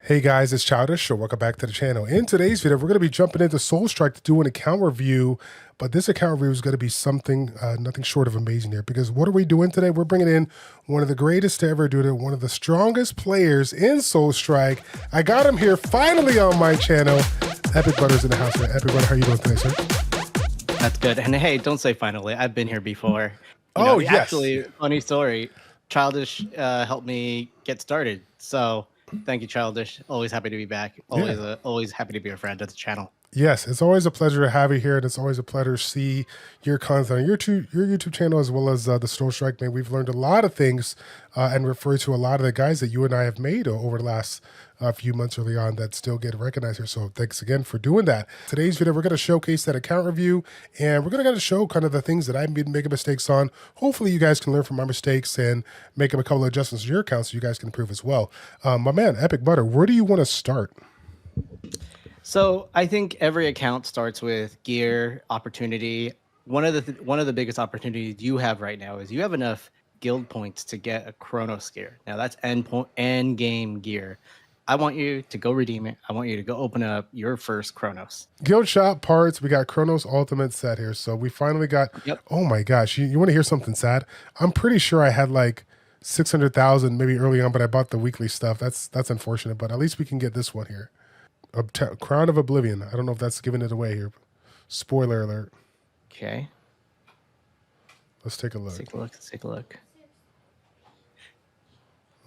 Hey guys, it's Childish, so welcome back to the channel. In today's video, we're going to be jumping into Soulstrike to do an account review, but this account review is going to be something, nothing short of amazing here, because what are we doing today? We're bringing in one of the greatest to ever do it, one of the strongest players in Soulstrike. I got him here finally on my channel. Epicbutter's in the house here. Epicbutter, how are you doing today, sir? That's good. And hey, don't say finally. I've been here before. Yes. Actually, funny story. Childish helped me get started. So thank you, Childish. Always happy to be back. Always happy to be a friend of the channel. Yes, it's always a pleasure to have you here, and it's always a pleasure to see your content on your YouTube channel as well as the Soulstrike. Man, we've learned a lot of things and referred to a lot of the guys that you and I have made over the last few months early on that still get recognized here. So thanks again for doing that. Today's video, we're going to showcase that account review, and we're going to show kind of the things that I've been making mistakes on. Hopefully, you guys can learn from my mistakes and make a couple of adjustments to your account so you guys can improve as well. My man, Epicbutter, where do you want to start? So I think every account starts with gear, opportunity. One of the biggest opportunities you have right now is you have enough guild points to get a Kronos gear. Now that's end game gear. I want you to go redeem it. I want you to go open up your first Kronos. Guild shop parts. We got Kronos Ultimate set here. So we finally got, Oh my gosh. You want to hear something sad? I'm pretty sure I had like 600,000 maybe early on, but I bought the weekly stuff. That's unfortunate, but at least we can get this one here. Crown of Oblivion. I don't know if that's giving it away here. Spoiler alert. Okay. Let's take a look. Let's take a look.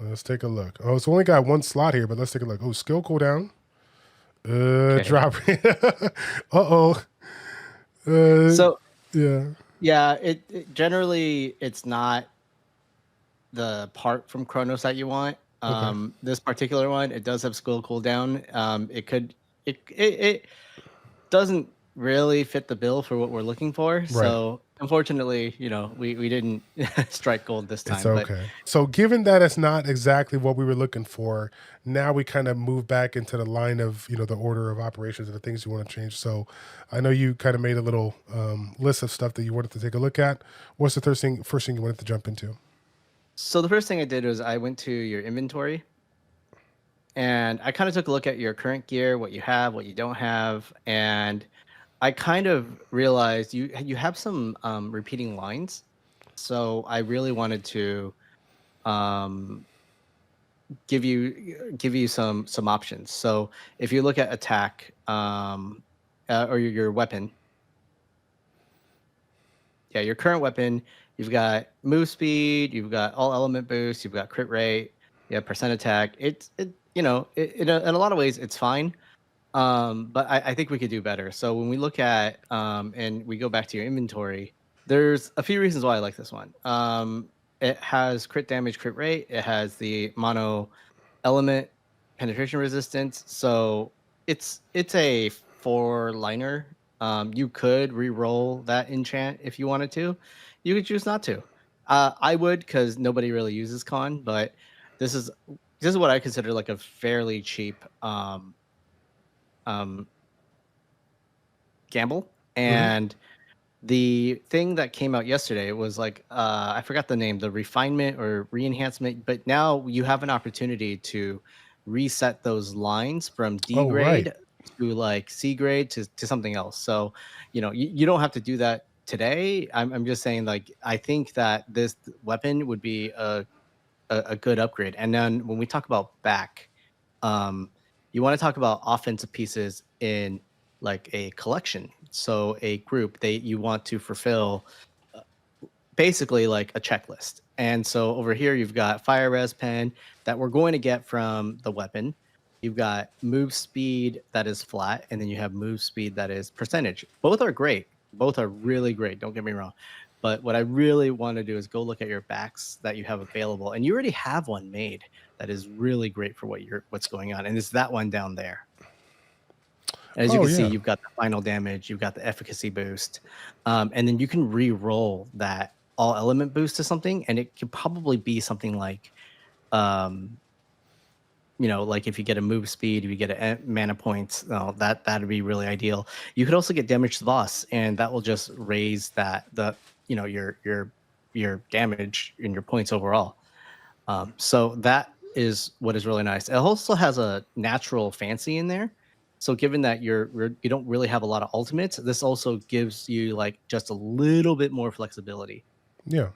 Let's take a look. Oh, it's only got one slot here, but let's take a look. Oh, skill cooldown. Okay. Drop. Uh-oh. So yeah. Yeah, it generally it's not the part from Kronos that you want. Okay. This particular one, it does have skill cooldown. It doesn't really fit the bill for what we're looking for. Right. So unfortunately, we didn't strike gold this time. It's okay. So given that it's not exactly what we were looking for, now we kind of move back into the line of, the order of operations and the things you want to change. So I know you kind of made a little list of stuff that you wanted to take a look at. What's the first thing you wanted to jump into? So the first thing I did was I went to your inventory and I kind of took a look at your current gear, what you have, what you don't have. And I kind of realized you have some repeating lines. So I really wanted to give you some options. So if you look at attack or your weapon, your current weapon, you've got move speed, you've got all element boost, you've got crit rate, you have percent attack. In a lot of ways it's fine, but I think we could do better. So when we look at and we go back to your inventory, there's a few reasons why I like this one. It has crit damage, crit rate. It has the mono element penetration resistance. So it's a 4-liner. You could re-roll that enchant if you wanted to. You could choose not to. I would, because nobody really uses con, but this is what I consider like a fairly cheap gamble. And the thing that came out yesterday was like I forgot the name, the refinement or re-enhancement, but now you have an opportunity to reset those lines from D grade to like C grade to something else. So you don't have to do that today. I'm just saying, like, I think that this weapon would be a good upgrade. And then when we talk about back, you want to talk about offensive pieces in like a collection. So a group that you want to fulfill basically like a checklist. And so over here, you've got fire res pen that we're going to get from the weapon. You've got move speed that is flat, and then you have move speed that is percentage. Both are great. Both are really great. Don't get me wrong. But what I really want to do is go look at your backs that you have available. And you already have one made that is really great for what's going on. And it's that one down there. As you can see, you've got the final damage, you've got the efficacy boost. And then you can re-roll that all element boost to something. And it could probably be something like, like if you get a move speed, if you get a mana points, that'd be really ideal. You could also get damage to the boss, and that will just raise your damage and your points overall. So that is what is really nice. It also has a natural fancy in there. So given that you don't really have a lot of ultimates, this also gives you like just a little bit more flexibility. Yeah.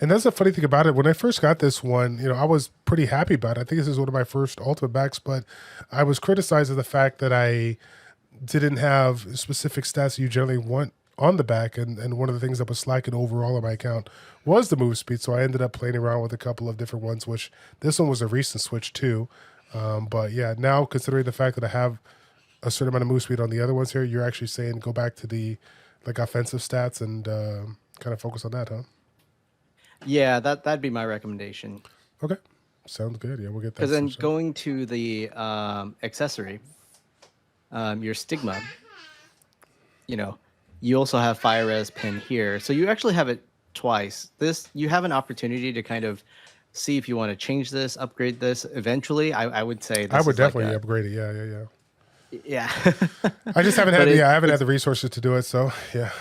And that's the funny thing about it. When I first got this one, I was pretty happy about it. I think this is one of my first ultimate backs, but I was criticized of the fact that I didn't have specific stats you generally want on the back. And one of the things that was slacking overall on my account was the move speed. So I ended up playing around with a couple of different ones, which this one was a recent switch too. But yeah, now considering the fact that I have a certain amount of move speed on the other ones here, you're actually saying go back to the like offensive stats and kind of focus on that, huh? Yeah, that'd be my recommendation. Okay. Sounds good. Yeah, we'll get that. Because then switched up. going to the accessory, your stigma, you also have fire res pin here. So you actually have it twice. You have an opportunity to kind of see if you want to change this, upgrade this. Eventually, I would say this I would is like definitely upgrade it. Yeah. yeah. I just haven't But had I haven't had the resources to do it. So yeah.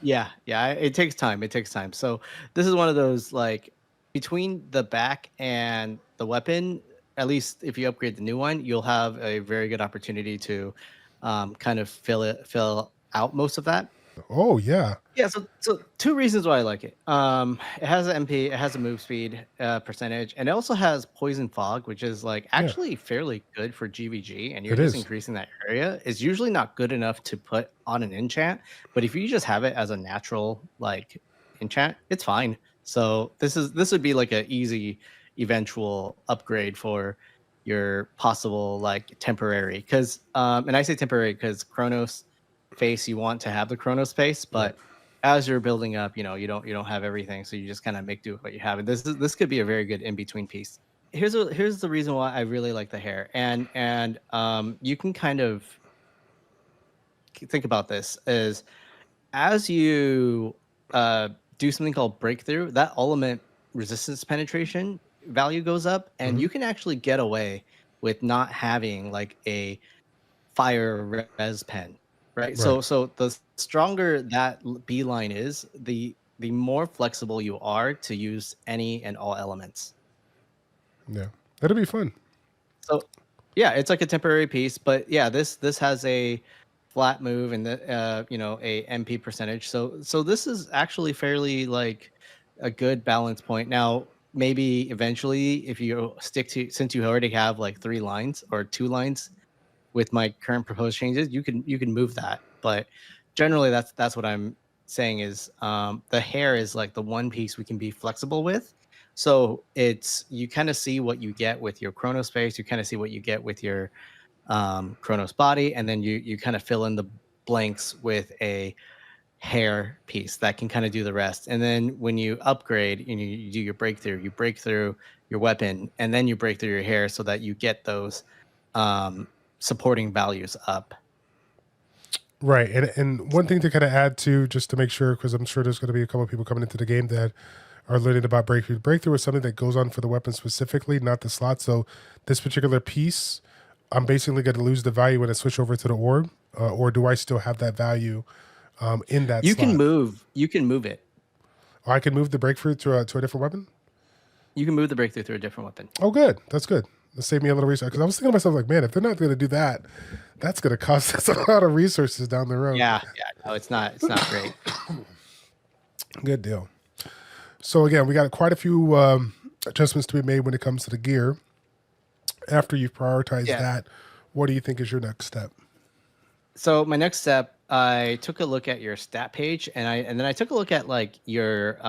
Yeah. It takes time. It takes time. So this is one of those like between the back and the weapon. At least if you upgrade the new one, you'll have a very good opportunity to kind of fill out most of that. Oh yeah. Yeah, so two reasons why I like it. It has an MP, it has a move speed percentage, and it also has poison fog, which is like actually fairly good for GVG, and you're It just is. increasing that area. It's usually not good enough to put on an enchant, but if you just have it as a natural like enchant, it's fine. So this would be like an easy eventual upgrade for your possible like temporary. Because and I say temporary because Kronos face you want to have the Kronos face, but as you're building up, you don't have everything, so you just kind of make do with what you have. And this could be a very good in between piece. Here's the reason why I really like the hair, and you can kind of think about this is as you do something called breakthrough, that element resistance penetration value goes up, and you can actually get away with not having like a fire res pen, right? So the stronger that beeline is, the more flexible you are to use any and all elements. Yeah. That'll be fun. So yeah, it's like a temporary piece, but yeah, this has a flat move and the a MP percentage. So this is actually fairly like a good balance point. Now maybe eventually if you stick to, since you already have like 3 lines or 2 lines with my current proposed changes, you can move that. But generally, that's what I'm saying is the hair is like the one piece we can be flexible with. So it's you kind of see what you get with your Chronos space, you kind of see what you get with your Chronos body, and then you kind of fill in the blanks with a hair piece that can kind of do the rest. And then when you upgrade and you do your breakthrough, you break through your weapon, and then you break through your hair so that you get those supporting values up. Right. And one thing to kind of add to, just to make sure, because I'm sure there's going to be a couple of people coming into the game that are learning about breakthrough. Breakthrough is something that goes on for the weapon specifically, not the slot. So this particular piece, I'm basically going to lose the value when I switch over to the orb, or do I still have that value in that You slot? You can move it. Oh, I can move the breakthrough to a different weapon? You can move the breakthrough through a different weapon. Oh, good. That's good. That saved me a little research. Because I was thinking to myself, like, man, if they're not going to do that, that's going to cost us a lot of resources down the road. Yeah. No, it's not great. Good deal. So again, we got quite a few adjustments to be made when it comes to the gear. After you've prioritized that, what do you think is your next step? So my next step, I took a look at your stat page, and then I took a look at like your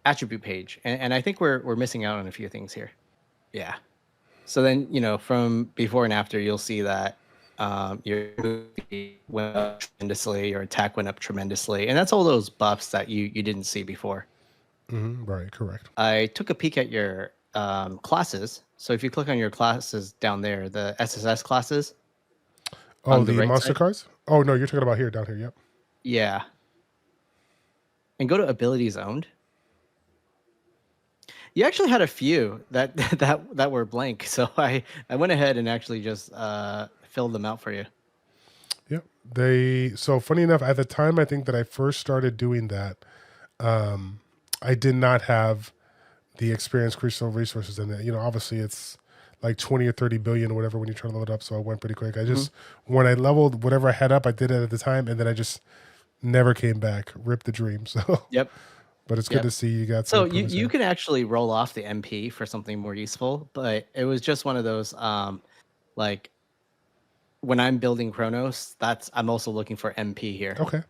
attribute page, and I think we're missing out on a few things here. Yeah. So then from before and after, you'll see that your movie went up tremendously, your attack went up tremendously, and that's all those buffs that you didn't see before. Right, correct. I took a peek at your classes. So if you click on your classes down there, the SSS classes. Oh, the right monster cards? Oh, no, you're talking about here, down here. Yep. Yeah. And go to abilities owned. You actually had a few that were blank. So I went ahead and actually just filled them out for you. Yep. So funny enough, at the time I think that I first started doing that, I did not have the experience crystal resources, and you know, obviously it's like 20 or 30 billion or whatever when you try to load it up. So I went pretty quick. I just when I leveled whatever I had up, I did it at the time, and then I just never came back. Ripped the dream. So, Yep. but it's good Yep. to see you got some So you improvements you there. can actually roll off the MP for something more useful, but it was just one of those like when I'm building Kronos, I'm also looking for MP here. Okay,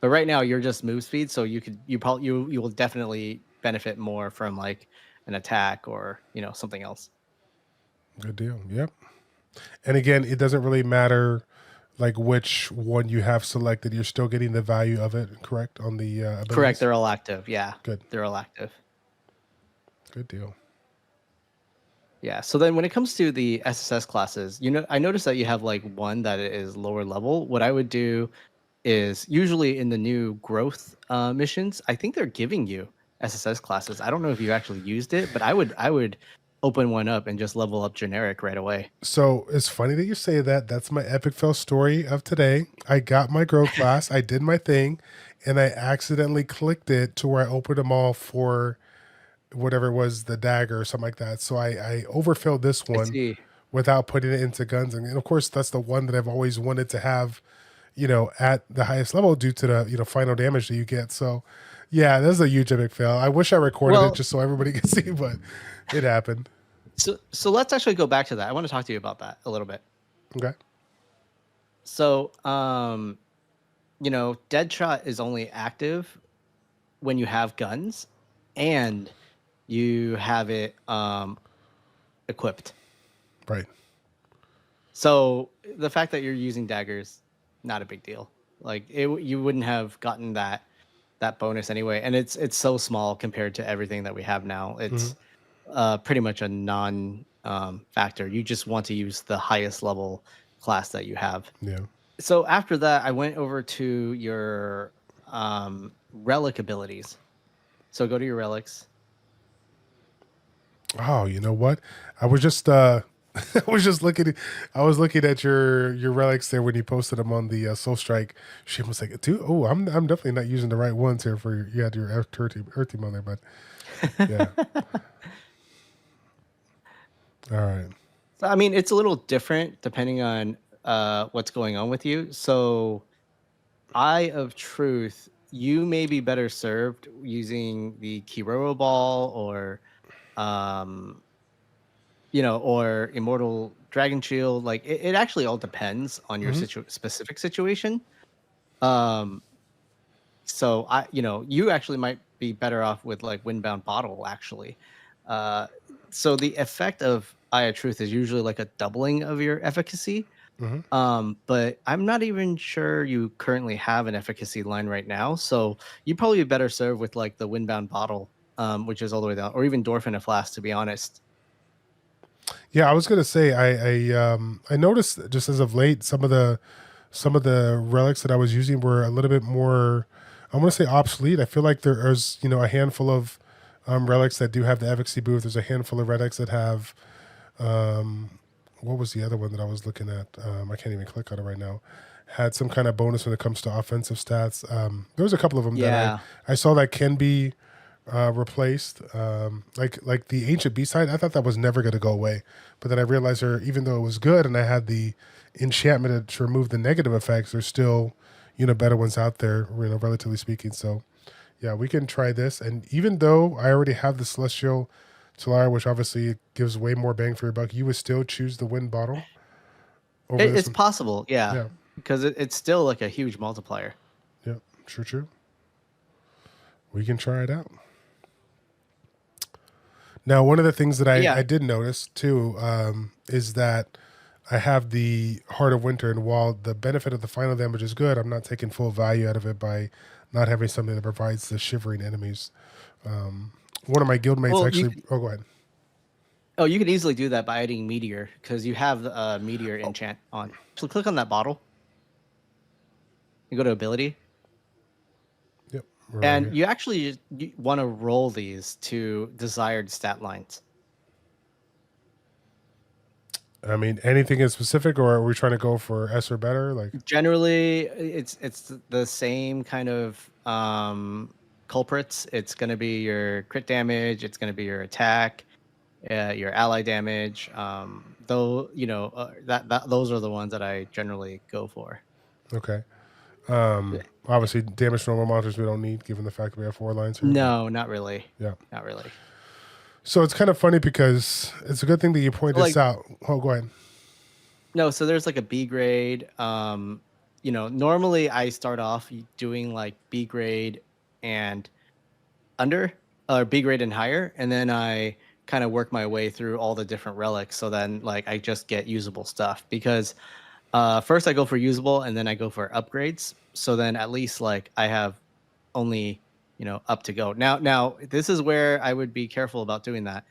But right now you're just move speed, so you will definitely benefit more from like an attack or something else. good deal. Yep. And again, it doesn't really matter like which one you have selected. You're still getting the value of it, correct? On the Correct, abilities. they're all active. Yeah, Good. they're all active. Good deal. Yeah. So then when it comes to the SSS classes, I noticed that you have like one that is lower level. What I would do is usually in the new growth missions, I think they're giving you SSS classes. I don't know if you actually used it, but I would open one up and just level up generic right away. So it's funny that you say that. That's my epic fail story of today. I got my grow class, I did my thing, and I accidentally clicked it to where I opened them all for whatever it was, the dagger or something like that. So I overfilled this I one see. without putting it into guns. And of course, that's the one that I've always wanted to have, you know, at the highest level due to the, you know, final damage that you get. So yeah, this is a huge epic fail. I wish I recorded it Well, just so everybody could see, but it happened. so let's actually go back to that. I want to talk to you about that a little bit. Okay. So, Deadshot is only active when you have guns and you have it equipped. Right. So the fact that you're using daggers, not a big deal. Like you wouldn't have gotten that bonus anyway, and it's so small compared to everything that we have now. It's pretty much a non factor. You just want to use the highest level class that you have. Yeah. So after that, I went over to your relic abilities. So go to your relics. Oh, you know what? I was just I was just looking. I was looking at your relics there when you posted them on the Soul Strike. She was like, "Dude, oh, I'm definitely not using the right ones here for you had your Earth team on there, but yeah, all right, So, I mean, it's a little different depending on what's going on with you. So, Eye of Truth, you may be better served using the Kiroro Ball um, or Immortal Dragon Shield. Like, it actually all depends on your specific situation. Um, so you actually might be better off with like Windbound Bottle, actually. Uh, so the effect of Eye of Truth is usually like a doubling of your efficacy. But I'm not even sure you currently have an efficacy line right now. So you'd probably be better served with like the Windbound Bottle, which is all the way down, or even Dorphin Flask, to be honest. yeah. I was gonna say I noticed just as of late some of the relics that I was using were a little bit more. I want to say obsolete. I feel like there is a handful of relics that do have the efficacy boost. There's a handful of relics that have what was the other one that I was looking at? I can't even click on it right now. Had some kind of bonus when it comes to offensive stats. There was a couple of them Yeah. that I saw that can be replaced. Like the ancient B side, I thought that was never going to go away, but then I realized even though it was good and I had the enchantment to remove the negative effects, there's still better ones out there, relatively speaking. So yeah, we can try this. And even though I already have the Celestial Solar, which obviously gives way more bang for your buck, you would still choose the wind bottle over this It's one. possible, yeah, Yeah. because it's still like a huge multiplier. Yeah. True. We can try it out. Now, one of the things that Yeah. I did notice too is that I have the Heart of Winter, and while the benefit of the final damage is good, I'm not taking full value out of it by not having something that provides the shivering enemies. One of my guildmates Well, actually. Oh, go ahead. you can easily do that by adding Meteor because you have the Meteor enchant on. So click on that bottle. You go to Ability, Yep. We're right and here. you actually want to roll these to desired stat lines. I mean, anything in specific, or are we trying to go for S or better? Like, Generally, it's the same kind of culprits. It's going to be your crit damage. It's going to be your attack, your ally damage. Though those are the ones that I generally go for. Okay. Obviously, damage to normal monsters we don't need, given the fact that we have 4 lines here. No, not really. Yeah. Not really. So it's kind of funny because it's a good thing that you point this out. Oh, go ahead. No, so there's like a B grade. Normally I start off doing like B grade and under, or B grade and higher, and then I kind of work my way through all the different relics. So then like I just get usable stuff because first I go for usable and then I go for upgrades. So then at least like I have only up to go. Now this is where I would be careful about doing that.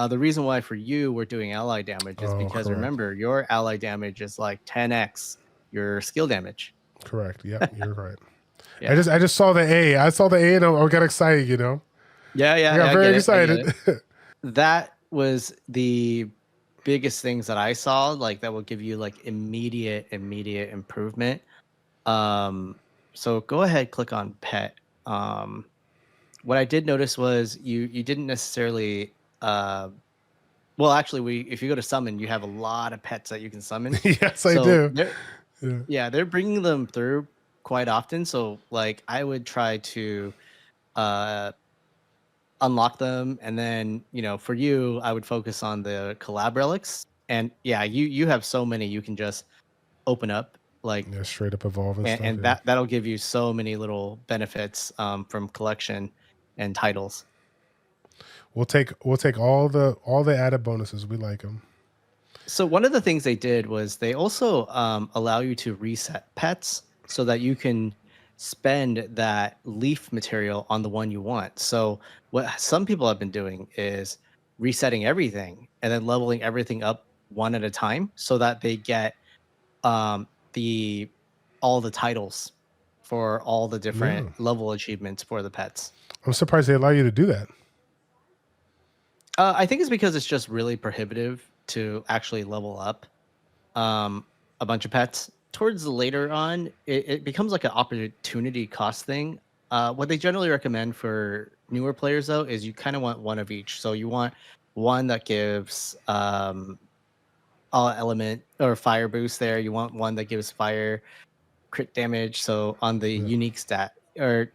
The reason why for you we're doing ally damage is because correct. remember your ally damage is like 10x your skill damage. Correct. Yeah, you're right. Yeah. I just saw the A. I saw the A and I got excited. Yeah. I got very excited. That was the biggest things that I saw, like that will give you like immediate improvement. So go ahead, click on pet. What I did notice was you didn't necessarily well actually if you go to summon, you have a lot of pets that you can summon. Yes, I do. They're bringing them through quite often. So like I would try to unlock them, and then for you I would focus on the collab relics. And yeah, you have so many you can just open up, like straight up evolve and stuff. And that'll give you so many little benefits from collection and titles. We'll take all the added bonuses. We like them. So one of the things they did was they also allow you to reset pets so that you can spend that leaf material on the one you want. So what some people have been doing is resetting everything and then leveling everything up one at a time so that they get all the titles for all the different level achievements for the pets. I'm surprised they allow you to do that. I think it's because it's just really prohibitive to actually level up a bunch of pets. Towards the later on, it becomes like an opportunity cost thing. What they generally recommend for newer players, though, is you kind of want one of each. So you want one that gives all element or fire boost there. You want one that gives fire crit damage. So on the unique stat, or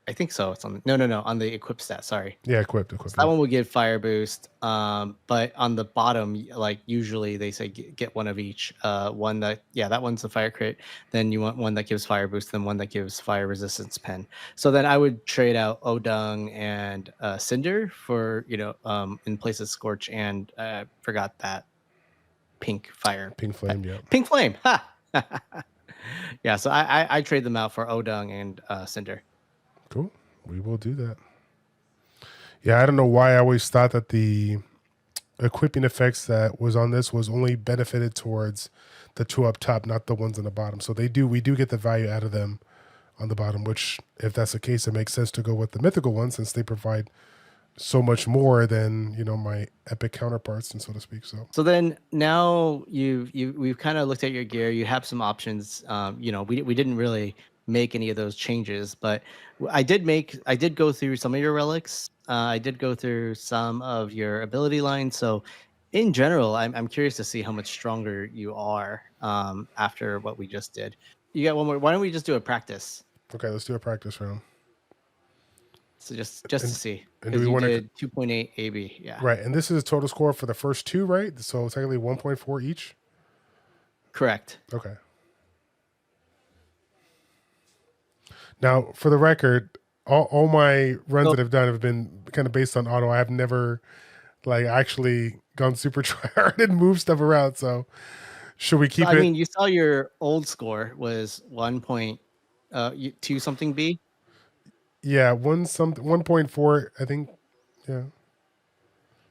I think so. It's on on the equip stat. Sorry. Yeah, equipped. So that one will give fire boost. But on the bottom, like usually they say get one of each. One that that one's the fire crit. Then you want one that gives fire boost. Then one that gives fire resistance pen. So then I would trade out Odung and Cinder for in place of Scorch, and forgot that pink fire. Pink flame. Yeah. Pink flame. Ha. Yeah. So I trade them out for Odung and Cinder. Cool. We will do that. Yeah, I don't know why I always thought that the equipping effects that was on this was only benefited towards the 2 up top, not the ones on the bottom. So we do get the value out of them on the bottom, which if that's the case, it makes sense to go with the mythical ones since they provide so much more than my epic counterparts, and so to speak. So then now we've kind of looked at your gear. You have some options. We didn't really make any of those changes, but I did go through some of your relics. I did go through some of your ability lines. So in general, I'm curious to see how much stronger you are after what we just did. You got one more. Why don't we just do a practice? Okay, let's do a practice round. So just to see, and because you did 2.8 AB. Yeah. Right, and this is a total score for the first 2, right? So technically 1.4 each. Correct. Okay. Now, for the record, all my runs that I've done have been kind of based on auto. I have never actually gone super try hard and moved stuff around. So should we keep it? I mean, you saw your old score was 1.2 something B. Yeah, 1.4, I think. Yeah.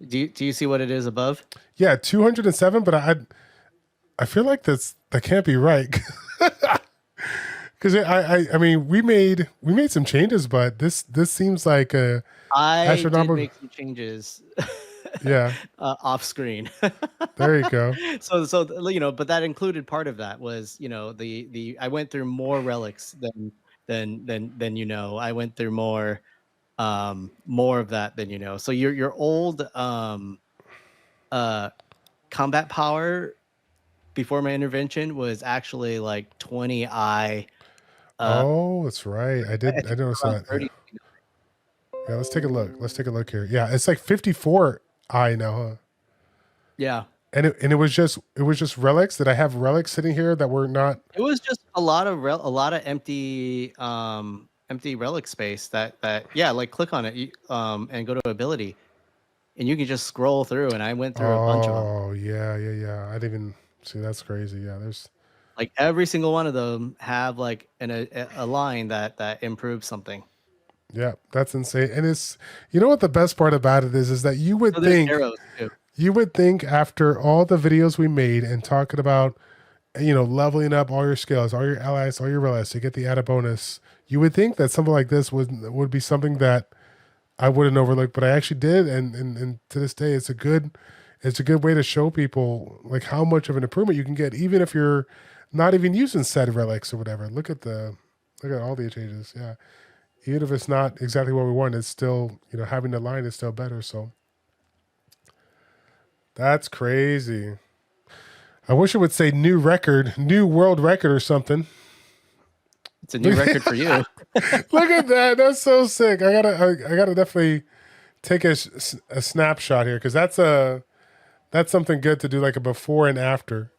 Do you see what it is above? Yeah, 207, but I feel like that can't be right. Because I mean we made some changes, but this seems like a astronomical. I did make some changes. Yeah. Off screen. There you go. So but that included part of that was the I went through more relics than then you know. I went through more of that than you know. So your old combat power before my intervention was actually like 20i. Oh, that's right. I I did. I think noticed around that. Yeah. 30. Yeah. Let's take a look. Let's take a look here. Yeah, it's like 54 I now, huh? Yeah. And it was just relics. Did I have relics sitting here that were not? It was just a lot of empty empty relic space that yeah, like click on it and go to ability and you can just scroll through, and I went through a bunch of them. Oh yeah, yeah, yeah. I didn't even see. That's crazy. Yeah, there's. Like every single one of them have like a line that improves something. Yeah, that's insane. And it's, you know what the best part about it is that So there's arrows too. you would think after all the videos we made and talking about, you know, leveling up all your skills, all your allies, all your relics to get the added bonus, you would think that something like this would be something that I wouldn't overlook, but I actually did, and to this day, it's a good way to show people like how much of an improvement you can get, even if you're not even using said relics or whatever. Look at all the changes. Yeah, even if it's not exactly what we want, it's still, you know, having the line is still better. So that's crazy. I wish it would say new record, new world record or something. It's a new record for you. Look at that. That's so sick. I gotta definitely take a snapshot here because that's something good to do, like a before and after.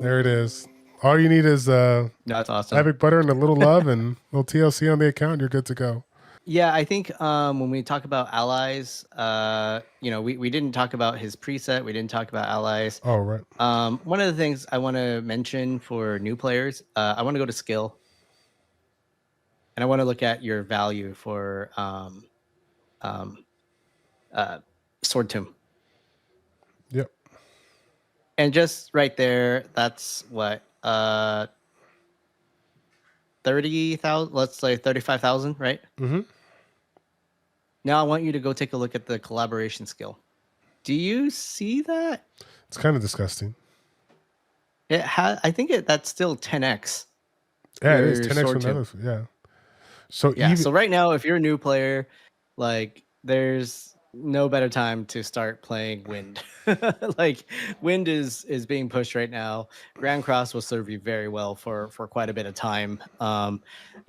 There it is. All you need is That's awesome. Epicbutter and a little love and a little TLC on the account. You're good to go. Yeah, I think when we talk about allies, you know, we didn't talk about his preset. We didn't talk about allies. Oh, right. One of the things I want to mention for new players, I want to go to skill, and I want to look at your value for sword tomb. Yep. And just right there, that's what 30,000. Let's say 35,000, right? Mm-hmm. Now I want you to go take a look at the collaboration skill. Do you see that? It's kind of disgusting. It I think that's still 10x. Yeah, it is 10x from the others. Yeah. So yeah, so right now, if you're a new player, like there's no better time to start playing Wind. Like Wind is being pushed right now. Grand Cross will serve you very well for quite a bit of time.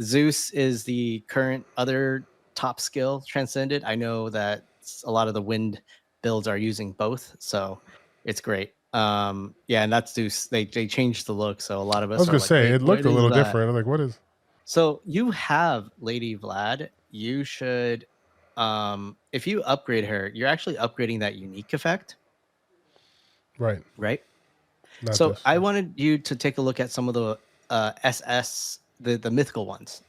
Zeus is the current other top skill transcended. I know that a lot of the Wind builds are using both, so it's great. Yeah, and that's Zeus. They changed the look, so a lot of us I was are gonna like, say "Wait, it looked a what little is that?" different. I'm like, what is? So you have Lady Vlad. You should, if you upgrade her, you're actually upgrading that unique effect. Right. Right. Not So this. I wanted you to take a look at some of the SS, the mythical ones.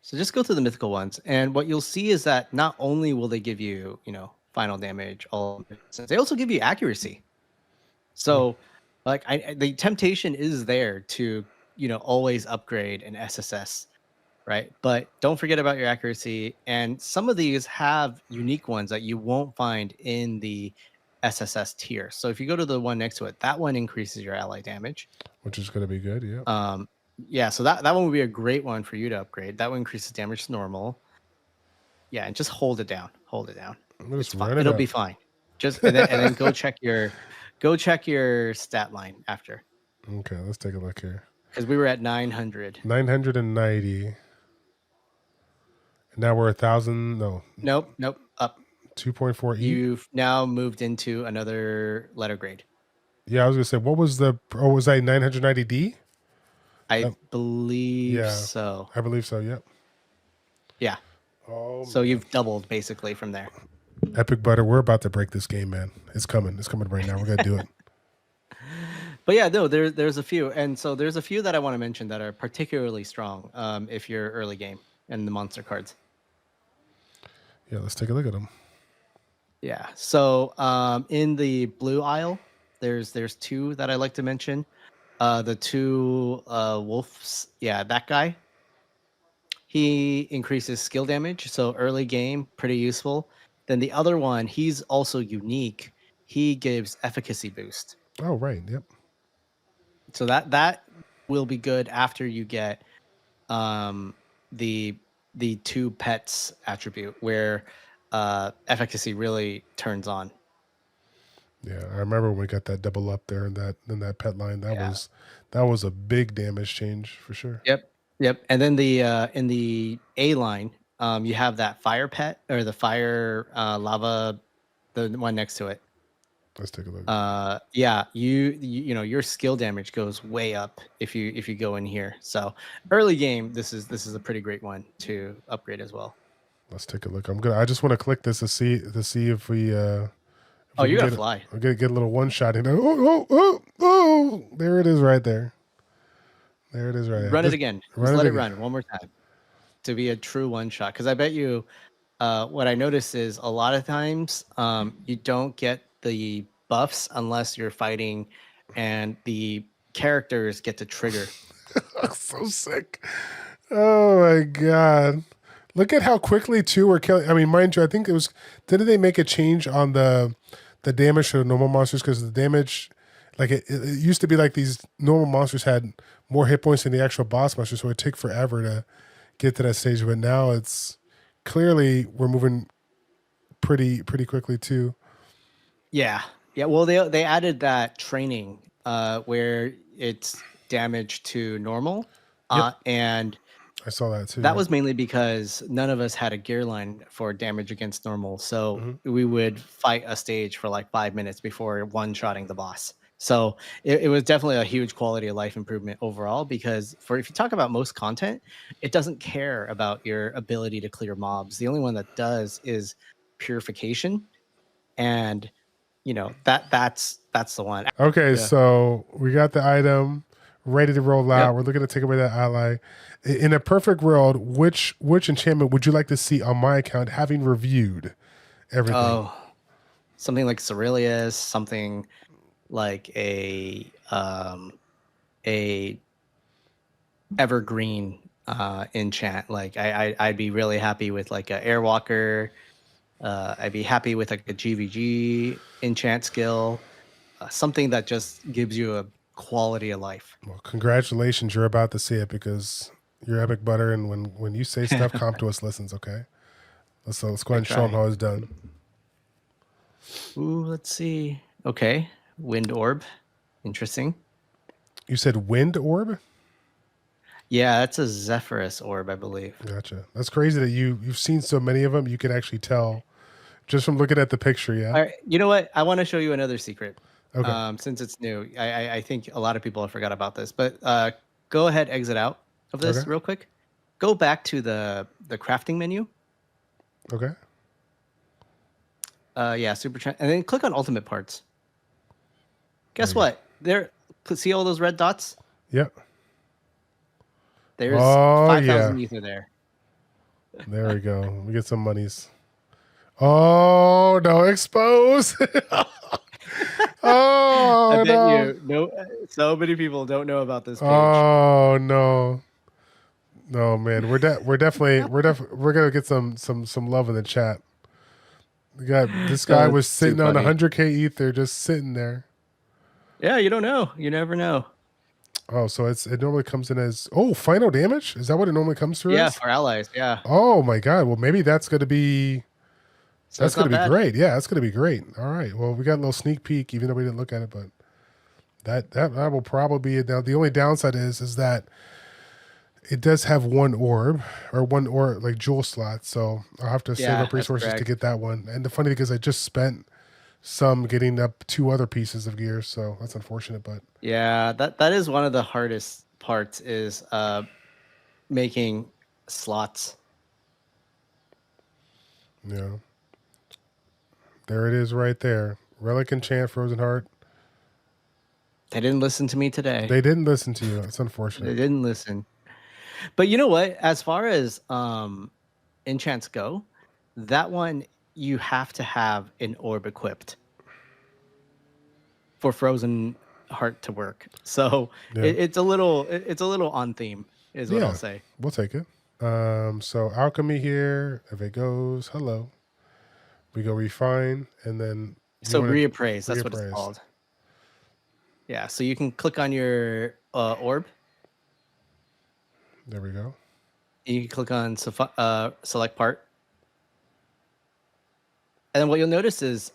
So just go through the mythical ones, and what you'll see is that not only will they give you, you know, final damage, they also give you accuracy. So, like, the temptation is there to, you know, always upgrade an SSS, right? But don't forget about your accuracy. And some of these have unique ones that you won't find in the SSS tier. So if you go to the one next to it, that one increases your ally damage. Which is gonna be good. Yeah. Yeah, so that one would be a great one for you to upgrade. That one increases damage to normal. Yeah, and just hold it down. Hold it down. It's fine. It'll be fine. Just and then go check your stat line after. Okay, let's take a look here. Because we were at 900. 990. And now we're 1,000. No. Nope. Up. 2.4 E. You've now moved into another letter grade. Yeah, I was gonna say, what was the? Oh, was that 990D? I believe so. I believe so. Yep. Yeah. Oh. So you've doubled basically from there. Epicbutter, we're about to break this game, man. It's coming. It's coming right now. We're gonna do it. But yeah, no, there's a few, and so there's a few that I want to mention that are particularly strong. If you're early game and the monster cards. Yeah, let's take a look at them. Yeah. So in the blue aisle, there's two that I like to mention. The two wolves. Yeah, that guy. He increases skill damage, so early game, pretty useful. Then the other one, he's also unique. He gives efficacy boost. Oh, right. Yep. So that will be good after you get um, the 2 pets attribute, where efficacy really turns on. Yeah, I remember when we got that double up there in that pet line. Yeah. That was a big damage change for sure. Yep. Yep. And then the in the A line, you have that fire pet, or the fire lava, the one next to it. Let's take a look. Yeah, you know, your skill damage goes way up if you go in here. So early game, this is a pretty great one to upgrade as well. Let's take a look. I just want to click this to see if Oh, we you can gotta get fly. get a little one shot in. Oh! There it is right there. There it is right there. Run it again. Run Just it let it again. run one more time to be a true one shot. Because I bet you, what I noticed is a lot of times, you don't get the buffs unless you're fighting, and the characters get to trigger. So sick. Oh my god. Look at how quickly two were killing. I mean, mind you, I think it was. Didn't they make a change on the damage to normal monsters? Because the damage, like it used to be like these normal monsters had more hit points than the actual boss monsters, so it would take forever to get to that stage. But now it's clearly we're moving pretty quickly too. Yeah. Yeah. Well, they added that training where it's damage to normal. Yep, And I saw that too. that Yeah. was mainly because none of us had a gear line for damage against normal. So Mhm. we would fight a stage for like 5 minutes before one-shotting the boss. So it was definitely a huge quality of life improvement overall, because for if you talk about most content, it doesn't care about your ability to clear mobs. The only one that does is purification. And you know, that's the one. Okay, Yeah. so we got the item ready to roll out. Yep. We're looking to take away that ally. In a perfect world, which enchantment would you like to see on my account, having reviewed everything? Oh, something like Cerealius, something like a evergreen enchant. Like I'd be really happy with like a Airwalker. I'd be happy with like a GVG enchant skill, something that just gives you a quality of life. Well, congratulations, you're about to see it because you're Epic Butter, and when you say stuff, Comp to us listens. Okay, let's go ahead I and show them try. how it's done. Ooh, let's see. Okay, Wind Orb, interesting. You said wind orb. Yeah, that's a Zephyrus orb, I believe. Gotcha. That's crazy that you've seen so many of them. You can actually tell just from looking at the picture. Yeah. All right, you know what? I want to show you another secret. Okay. Since it's new, I think a lot of people have forgot about this. But go ahead, exit out of this Okay. real quick. Go back to the crafting menu. Okay. Yeah, and then click on ultimate parts. Guess There you what? There, see all those red dots? Yep. There's Oh 5,000 yeah. ether there. There we go. We get some monies. Oh no! Expose. I Oh bet no! you no, so many people don't know about this page. Oh no! No man, we're gonna get some love in the chat. We got this guy was It's too sitting on funny. 100K ether, just sitting there. Yeah, you don't know. You never know. Oh, so it normally comes in as final damage. Is that what it normally comes through Yeah, as? for allies. Yeah. Oh my god! Well, maybe that's gonna be So it's not bad. great. Yeah, that's gonna be great. All right. Well, we got a little sneak peek, even though we didn't look at it, but that will probably be it. Now, the only downside is that it does have one orb like jewel slot, so I'll have to save Yeah, up that's resources to correct. get that one. And the funny thing is, I just spent some getting up 2 other pieces of gear, so that's unfortunate. But Yeah, that is one of the hardest parts, is making slots. yeah, there it is, right there. Relic enchant, frozen heart. They didn't listen to me today. They didn't listen to you. It's They unfortunate. didn't listen. But you know what? As far as enchants go, that one you have to have an orb equipped for frozen heart to work. So Yeah, it's a little on theme, is what I'll yeah, say. we'll take it. So alchemy here. If it goes, hello. We go refine, and then you So want to reappraise, that's what it's reappraise. called. Yeah, so you can click on your orb, There we go. You can click on select part. And then what you'll notice is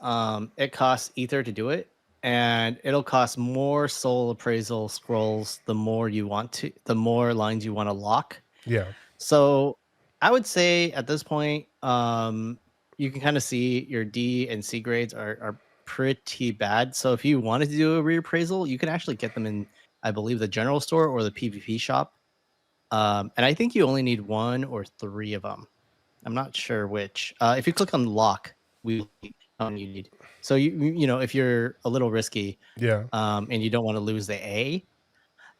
it costs Ether to do it, and it'll cost more soul appraisal scrolls the more lines you want to lock. Yeah. So I would say at this point, you can kind of see your D and C grades are pretty bad. So if you wanted to do a reappraisal, you can actually get them in, I believe, the general store or the PvP shop. And I think you only need 1 or 3 of them. I'm not sure which. If you click on lock, we will see how many you need. So you know, if you're a little risky, Yeah. and you don't want to lose the A,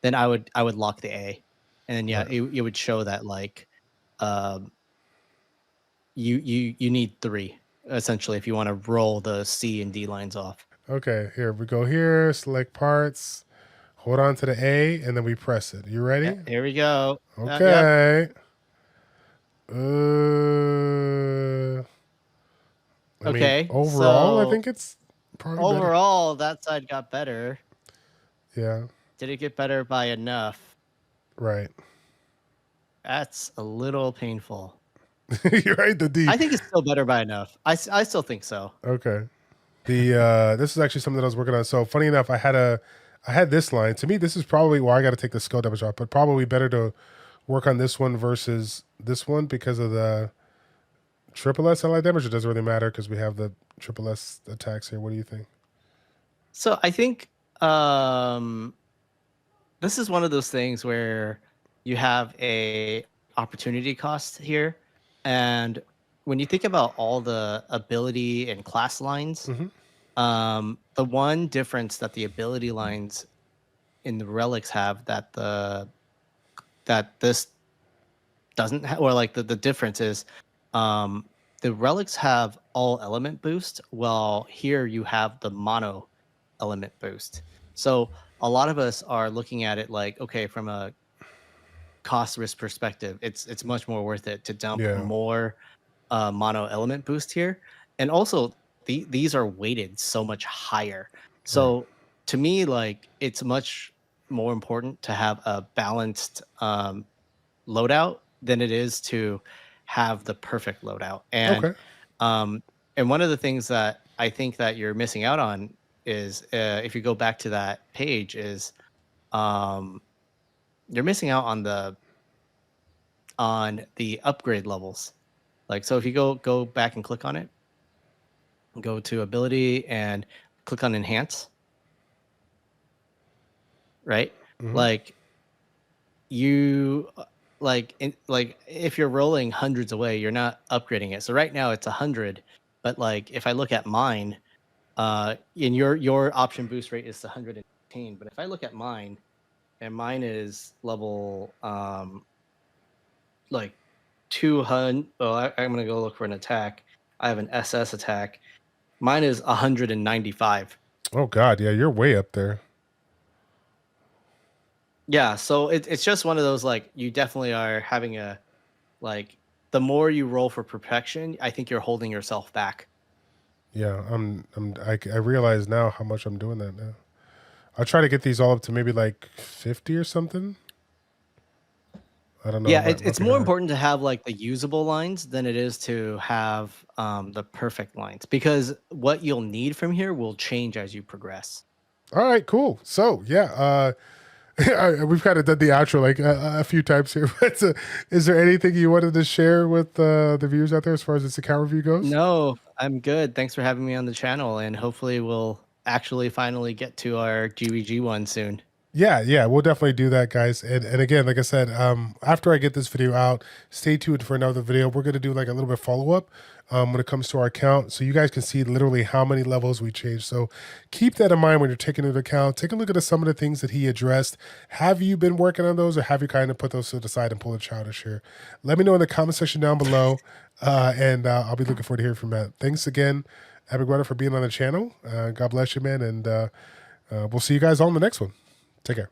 then I would lock the A, and then yeah, Right. it would show that like, you need 3 essentially if you want to roll the C and D lines off. Okay, here we go. Here, select parts. Hold on to the A, and then we press it. You ready? Here we go. Yep. Okay. I mean, Okay. overall, I So think it's probably better. overall, that side got better. Yeah. Did it get better by enough? Right. That's a little painful. You're right. The D. I think it's still better by enough. I still think so. Okay. The this is actually something that I was working on. So funny enough, I had this line. To me, this is probably I got to take the skill damage off, but probably better to work on this one versus this one because of the triple S ally damage. It doesn't really matter because we have the triple S attacks here. What do you think? So I think this is one of those things where you have a opportunity cost here, and when you think about all the ability and class lines, the one difference that the ability lines in the relics have that this doesn't have, or like the difference is, the relics have all element boost, while here you have the mono element boost. So a lot of us are looking at it like, okay, from a cost risk perspective, it's much more worth it to dump more mono element boost here, and also these are weighted so much higher. So to me, like, it's much more important to have a balanced loadout than it is to have the perfect loadout. And and one of the things that I think that you're missing out on is, if you go back to that page, is you're missing out on the upgrade levels. Like, so if you go back and click on it, go to ability and click on enhance, right? Like, you like if you're rolling hundreds away, you're not upgrading it. So right now it's 100, but like if I look at mine, in your option boost rate is 115, but if I look at mine, and mine is level like 200. Well, I'm gonna go look for an attack. I have an SS attack. Mine is 195. Oh God, yeah, you're way up there. Yeah, so it's just one of those, like, you definitely are having a, like, the more you roll for perfection, I think you're holding yourself back. Yeah, I realize now how much I'm doing that now. I'll try to get these all up to maybe like 50 or something. I don't know. Yeah, it's more important to have like the usable lines than it is to have the perfect lines, because what you'll need from here will change as you progress. All right, cool. So yeah, we've kind of done the outro like a few times here. But is there anything you wanted to share with the viewers out there as far as this account review goes? No, I'm good. Thanks for having me on the channel, and hopefully we'll actually finally get to our GVG one soon. Yeah, we'll definitely do that, guys. And again, like I said, after I get this video out, stay tuned for another video. We're going to do like a little bit follow-up when it comes to our account, so you guys can see literally how many levels we changed. So keep that in mind when you're taking into account. Take a look at some of the things that he addressed. Have you been working on those, or have you kind of put those to the side and pull a childish here? Let me know in the comment section down below, and I'll be looking forward to hearing from Matt. Thanks again, Epicbutter, for being on the channel. God bless you, man, and we'll see you guys all in the next one. Take care.